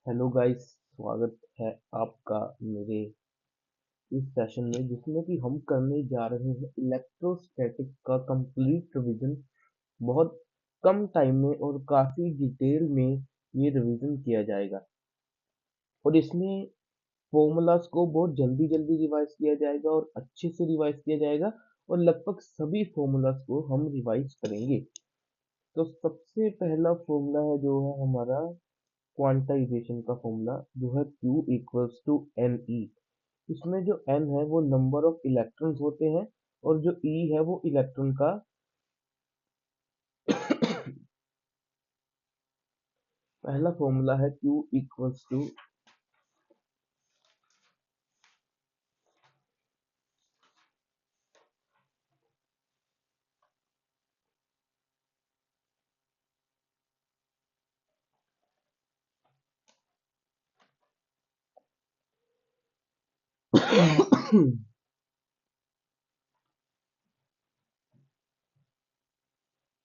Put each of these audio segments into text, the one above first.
Hello guys, स्वागत है आपका मेरे इस सेशन में जिसमें कि हम करने जा रहे हैं इलेक्ट्रोस्टैटिक का कंप्लीट रिवीजन। बहुत कम टाइम में और काफी डिटेल में ये रिवीजन किया जाएगा और इसमें फॉर्मूलाज को बहुत जल्दी जल्दी रिवाइज किया जाएगा और अच्छे से रिवाइज किया जाएगा और लगभग सभी फॉर्मूलाज को हम रिवाइज करेंगे। तो सबसे पहला फॉर्मूला है जो है हमारा क्वांटाइजेशन का फॉर्मूला, जो है Q equals to n e. इसमें जो n है वो नंबर ऑफ इलेक्ट्रॉन्स होते हैं और जो e है वो इलेक्ट्रॉन का पहला फॉर्मूला है Q equals to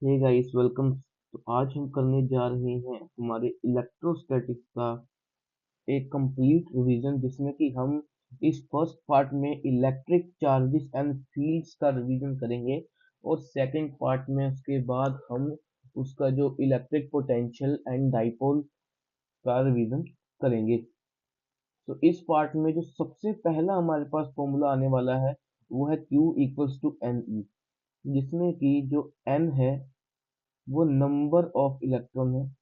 hey guys, welcome. तो आज हम करने जा रहे हैं हमारे इलेक्ट्रोस्टैटिक्स का एक कंप्लीट रिवीजन, जिसमें कि हम इस फर्स्ट पार्ट में इलेक्ट्रिक चार्जेस एंड फील्ड्स का रिवीजन करेंगे और सेकंड पार्ट में उसके बाद हम उसका जो इलेक्ट्रिक पोटेंशियल एंड डाइपोल का रिवीजन करेंगे। तो इस पार्ट में जो सबसे पहला हमारे पास फॉर्मूला आने वाला है वो है Q equals to n e, जिसमें कि जो n है वो नंबर ऑफ इलेक्ट्रॉन है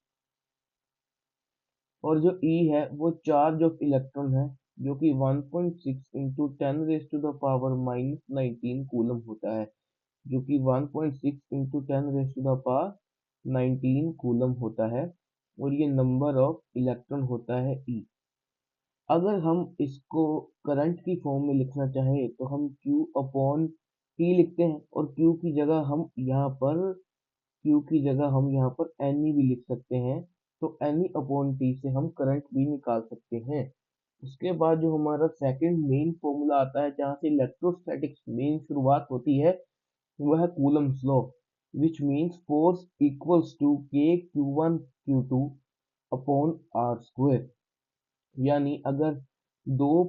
और जो E है वो चार्ज ऑफ इलेक्ट्रॉन है, जो कि 1.6 into 10 raise to the power minus 19 coulomb होता है, जो कि 1.6 into 10 raise to the power 19 coulomb होता है और ये नंबर ऑफ इलेक्ट्रॉन होता है E। अगर हम इसको करंट की फॉर्म में लिखना चाहें तो हम Q अपॉन T लिखते हैं और Q की जगह हम यहाँ पर NE भी लिख सकते हैं। तो NE अपॉन T से हम करंट भी निकाल सकते हैं। उसके बाद जो हमारा सेकंड मेन फॉर्मूला आता है, जहाँ से इलेक्ट्रोस्टैटिक्स मेन शुरुआत होती है, वह है coulomb's law, which means force equals to K Q1 Q2 upon R square. यानी अगर दो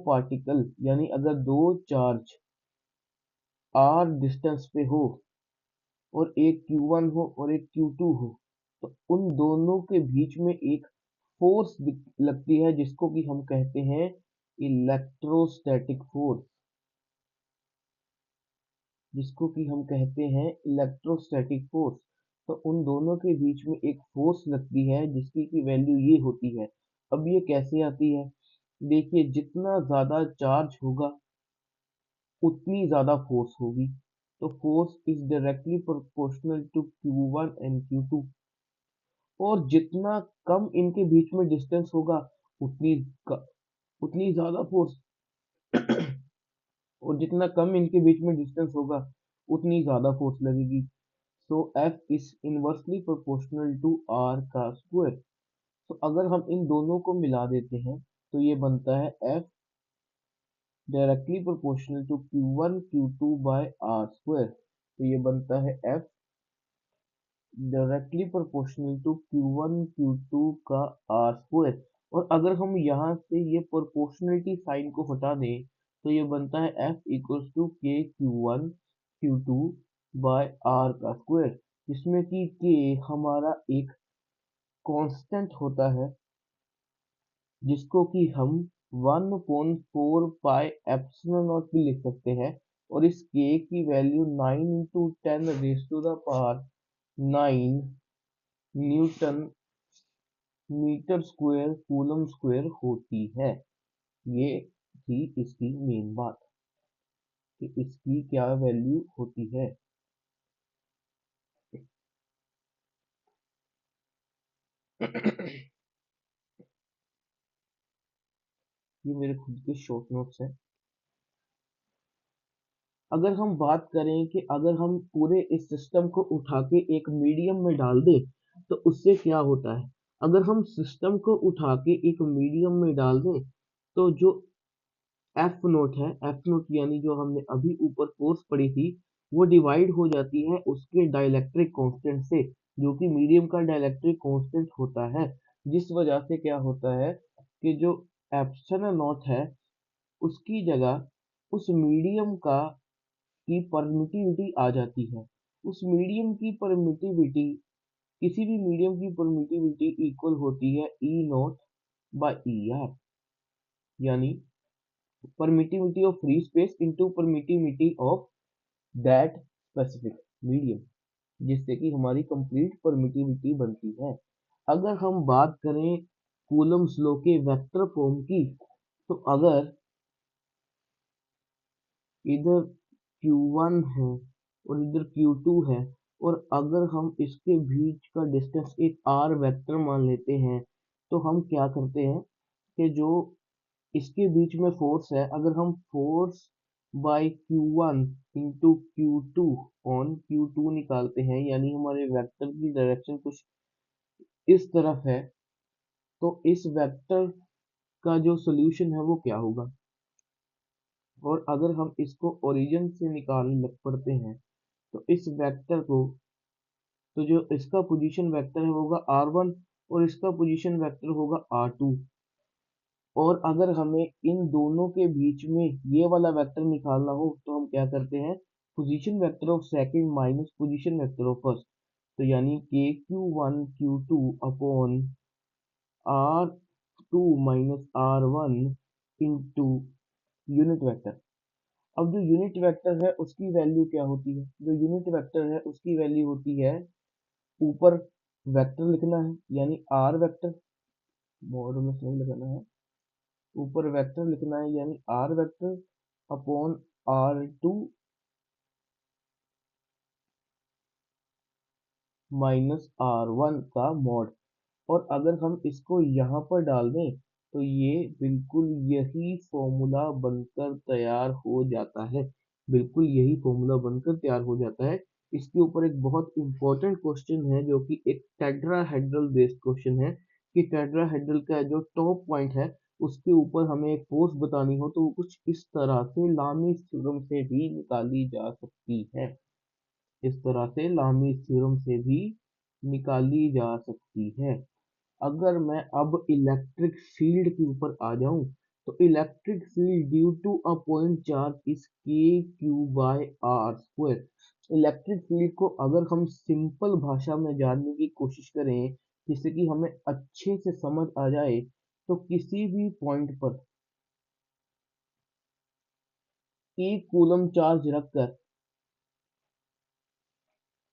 चार्ज r डिस्टेंस पे हो और एक Q1 हो और एक Q2 हो, तो उन दोनों के बीच में एक फोर्स लगती है, इलेक्ट्रोस्टैटिक फोर्स जिसको कि हम कहते हैं इलेक्ट्रोस्टैटिक फोर्स। तो उन दोनों के बीच में एक फोर्स लगती है जिसकी की वैल्यू ये होती है। अब ये कैसे आती है? देखिए, जितना ज्यादा चार्ज होगा उतनी ज्यादा फोर्स होगी। तो force is directly proportional to Q1 and Q2। और जितना कम इनके बीच में डिस्टेंस होगा उतनी उतनी ज्यादा फोर्स और जितना कम इनके बीच में डिस्टेंस होगा उतनी ज्यादा फोर्स लगेगी। So F is inversely proportional to R का स्क्वायर। तो अगर हम इन दोनों को मिला देते हैं तो ये बनता है F directly proportional to Q1 Q2 by R square. तो ये बनता है F directly proportional to Q1 Q2 का R स्क्वायर। और अगर हम यहाँ से ये प्रोपोर्शनलिटी साइन को हटा दें तो ये बनता है F equals to K Q1 Q2 by R का स्क्वायर, जिसमें कि K हमारा एक कांस्टेंट होता है, जिसको कि हम 1/4 पाई एप्सिलॉन नॉट भी लिख सकते हैं। और इस K की value 9 into 10 raise to the power 9 newton metre square coulomb square होती है। ये थी इसकी मेन बात कि इसकी क्या वैल्यू होती है। ये मेरे खुद के शॉर्ट नोट्स हैं। अगर हम बात करें कि अगर हम पूरे इस सिस्टम को उठा के एक मीडियम में डाल दें तो उससे क्या होता है। अगर हम सिस्टम को उठा के एक मीडियम में डाल दें तो जो एफ नोट यानी जो हमने अभी ऊपर फोर्स पढ़ी थी, वो डिवाइड हो जाती है उसके डाइलेक्ट्रिक कांस्टेंट से, जो कि मीडियम का डाइलेक्ट्रिक कांस्टेंट होता है। जिस वजह से क्या होता है कि जो एप्सिलॉन नॉट है उसकी जगह उस मीडियम का की परमिटिविटी आ जाती है। उस मीडियम की परमिटिविटी, किसी भी मीडियम की परमिटिविटी इक्वल होती है ई नॉट बाई ई आर, यानी permittivity of free space into permittivity of that specific medium, जिससे कि हमारी कंप्लीट परमिटिविटी बनती है। अगर हम बात करें कूलम्स लॉ के वेक्टर फॉर्म की, तो अगर इधर Q1 है और इधर Q2 है, और अगर हम इसके बीच का डिस्टेंस एक R वेक्टर मान लेते हैं, तो हम क्या करते हैं कि जो इसके बीच में फोर्स है, अगर हम force by Q1 into Q2 on Q2 निकालते हैं, यानी हमारे वेक्टर की डायरेक्शन कुछ इस तरफ है, तो इस वेक्टर का जो सोल्यूशन है वो क्या होगा। और अगर हम इसको ओरिजिन से निकालने लग पड़ते हैं, तो इस वेक्टर को, तो जो इसका पोजीशन वेक्टर है वो होगा R1 और इसका पोजीशन वेक्टर होगा R2। और अगर हमें इन दोनों के बीच में ये वाला वेक्टर निकालना हो, तो हम क्या करते हैं, position vector of second minus position vector of first, तो यानी के Q1 Q2 upon R2 minus R1 into unit vector. अब जो यूनिट वेक्टर है उसकी वैल्यू क्या होती है, जो यूनिट वेक्टर है उसकी वैल्यू होती है, ऊपर वेक्टर लिखना है यानी आर वेक्टर, बॉर्डर में सही लगाना है, ऊपर वेक्टर लिखना है यानी are vector upon R2 minus R1 का मॉड। और अगर हम इसको यहाँ पर डाल दें, तो ये बिल्कुल यही फॉर्मूला बनकर तैयार हो जाता है, बिल्कुल यही फॉर्मूला बनकर तैयार हो जाता है। इसके ऊपर एक बहुत इंपॉर्टेंट क्वेश्चन है जो कि एक टेट्राहेड्रल बेस्ड क्वेश्चन है, कि टेट्राहेड्रल का जो टॉप पॉइंट है उसके ऊपर हमें एक फोर्स बतानी हो, तो वो कुछ इस तरह से लामीस थ्योरम से भी निकाली जा सकती है, इस तरह से लामीस थ्योरम से भी निकाली जा सकती है। अगर मैं अब इलेक्ट्रिक फील्ड के ऊपर आ जाऊं, तो electric field due to a point charge is K Q by R square. Electric field को अगर हम सिंपल भाषा में जानने की कोशिश करें, जिससे कि हमें अच्छे से समझ आ जाए, तो किसी भी पॉइंट पर एक कूलम चार्ज रखकर,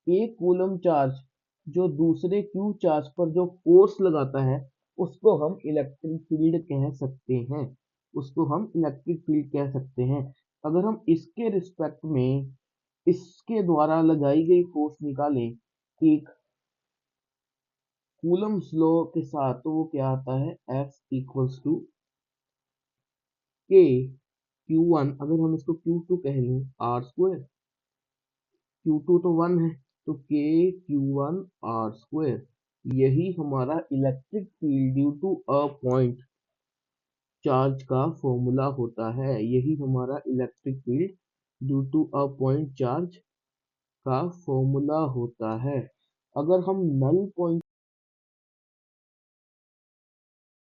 एक कूलम चार्ज जो दूसरे क्यू चार्ज पर जो फोर्स लगाता है, उसको हम इलेक्ट्रिक फील्ड कह सकते हैं, उसको हम इलेक्ट्रिक फील्ड कह सकते हैं। अगर हम इसके रिस्पेक्ट में इसके द्वारा लगाई गई फोर्स निकालें एक कूलम्स लॉ के साथ, तो वो क्या आता है, F इक्वल्स टू के Q1, अगर हम इसको Q2 कह लें, आर स्क्वायर, Q2 तो 1 है, तो के Q1 आर स्क्वायर। यही हमारा electric field due to a point charge का फॉर्मूला होता है, यही हमारा electric field due to a point charge का फॉर्मूला होता है। अगर हम नल पॉइंट